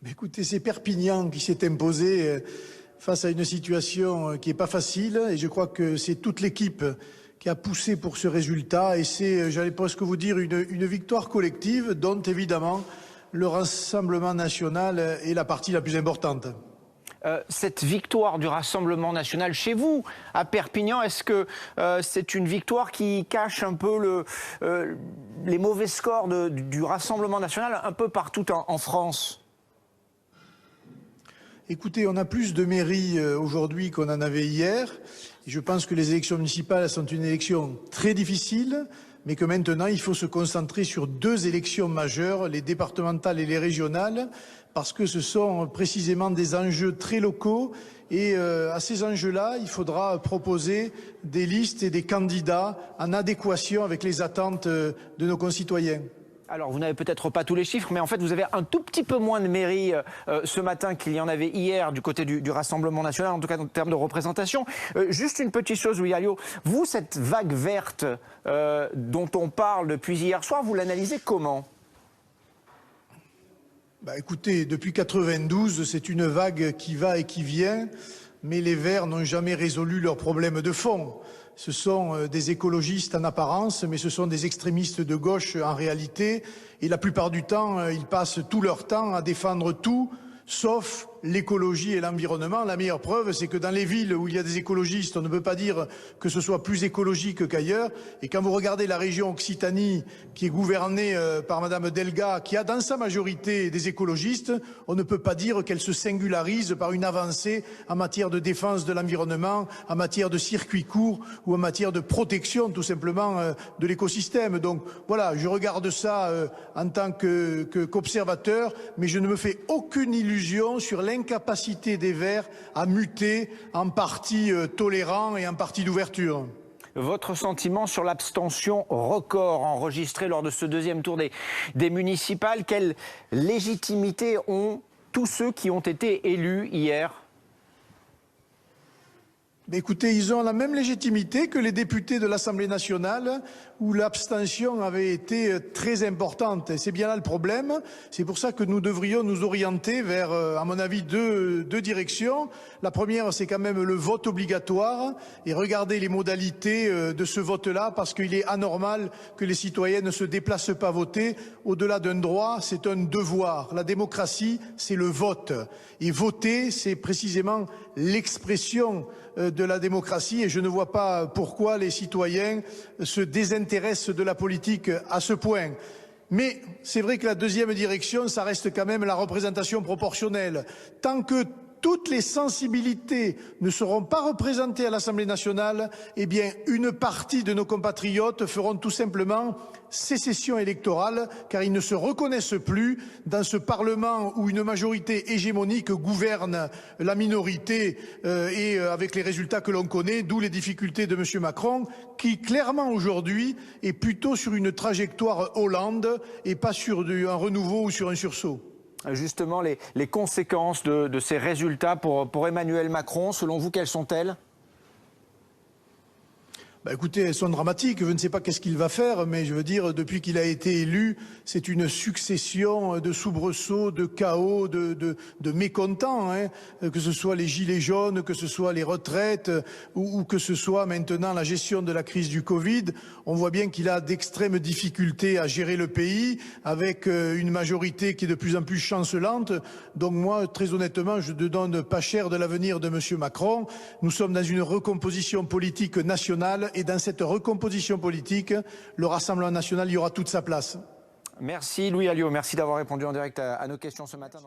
Mais écoutez, c'est Perpignan qui s'est imposé face à une situation qui n'est pas facile. Et je crois que c'est toute l'équipe qui a poussé pour ce résultat. Et c'est, j'allais presque vous dire, une victoire collective dont, évidemment, le Rassemblement national est la partie la plus importante. Cette victoire du Rassemblement national chez vous, à Perpignan, est-ce que c'est une victoire qui cache un peu les mauvais scores du Rassemblement national un peu partout en France ? Écoutez, on a plus de mairies aujourd'hui qu'on en avait hier. Et je pense que les élections municipales sont une élection très difficile, mais que maintenant, il faut se concentrer sur deux élections majeures, les départementales et les régionales, parce que ce sont précisément des enjeux très locaux. Et à ces enjeux-là, il faudra proposer des listes et des candidats en adéquation avec les attentes de nos concitoyens. Alors, vous n'avez peut-être pas tous les chiffres, mais en fait, vous avez un tout petit peu moins de mairies ce matin qu'il y en avait hier du côté du Rassemblement national, en tout cas en termes de représentation. Juste une petite chose, Louis Alliot. Vous, cette vague verte dont on parle depuis hier soir, vous l'analysez comment ? Écoutez, depuis 92, c'est une vague qui va et qui vient, mais les Verts n'ont jamais résolu leurs problèmes de fond. Ce sont des écologistes en apparence, mais ce sont des extrémistes de gauche en réalité. Et la plupart du temps, ils passent tout leur temps à défendre tout, sauf l'écologie et l'environnement. La meilleure preuve, c'est que dans les villes où il y a des écologistes, on ne peut pas dire que ce soit plus écologique qu'ailleurs. Et quand vous regardez la région Occitanie, qui est gouvernée par Madame Delga, qui a dans sa majorité des écologistes, on ne peut pas dire qu'elle se singularise par une avancée en matière de défense de l'environnement, en matière de circuits courts ou en matière de protection tout simplement de l'écosystème. Donc voilà, je regarde ça en tant qu'observateur, mais je ne me fais aucune illusion sur l'incapacité des Verts à muter en parti tolérant et en parti d'ouverture. Votre sentiment sur l'abstention record enregistrée lors de ce deuxième tour des municipales, quelle légitimité ont tous ceux qui ont été élus hier ? Écoutez, ils ont la même légitimité que les députés de l'Assemblée nationale où l'abstention avait été très importante. Et c'est bien là le problème. C'est pour ça que nous devrions nous orienter vers, à mon avis, deux directions. La première, c'est quand même le vote obligatoire et regarder les modalités de ce vote-là parce qu'il est anormal que les citoyens ne se déplacent pas voter. Au-delà d'un droit, c'est un devoir. La démocratie, c'est le vote. Et voter, c'est précisément l'expression de la démocratie et je ne vois pas pourquoi les citoyens se désintéressent de la politique à ce point. Mais c'est vrai que la deuxième direction, ça reste quand même la représentation proportionnelle. Tant que toutes les sensibilités ne seront pas représentées à l'Assemblée nationale, eh bien, une partie de nos compatriotes feront tout simplement sécession électorale, car ils ne se reconnaissent plus dans ce Parlement où une majorité hégémonique gouverne la minorité et avec les résultats que l'on connaît, d'où les difficultés de M. Macron, qui clairement aujourd'hui est plutôt sur une trajectoire Hollande et pas sur un renouveau ou sur un sursaut. Justement, les conséquences de ces résultats pour Emmanuel Macron, selon vous, quelles sont-elles ? Écoutez, elles sont dramatiques. Je ne sais pas qu'est-ce qu'il va faire, mais je veux dire, depuis qu'il a été élu, c'est une succession de soubresauts, de chaos, de mécontents, hein, que ce soit les gilets jaunes, que ce soit les retraites, ou que ce soit maintenant la gestion de la crise du Covid. On voit bien qu'il a d'extrêmes difficultés à gérer le pays, avec une majorité qui est de plus en plus chancelante. Donc moi, très honnêtement, je ne donne pas cher de l'avenir de M. Macron. Nous sommes dans une recomposition politique nationale. Et dans cette recomposition politique, le Rassemblement national y aura toute sa place. Merci Louis Alliot, merci d'avoir répondu en direct à nos questions ce matin.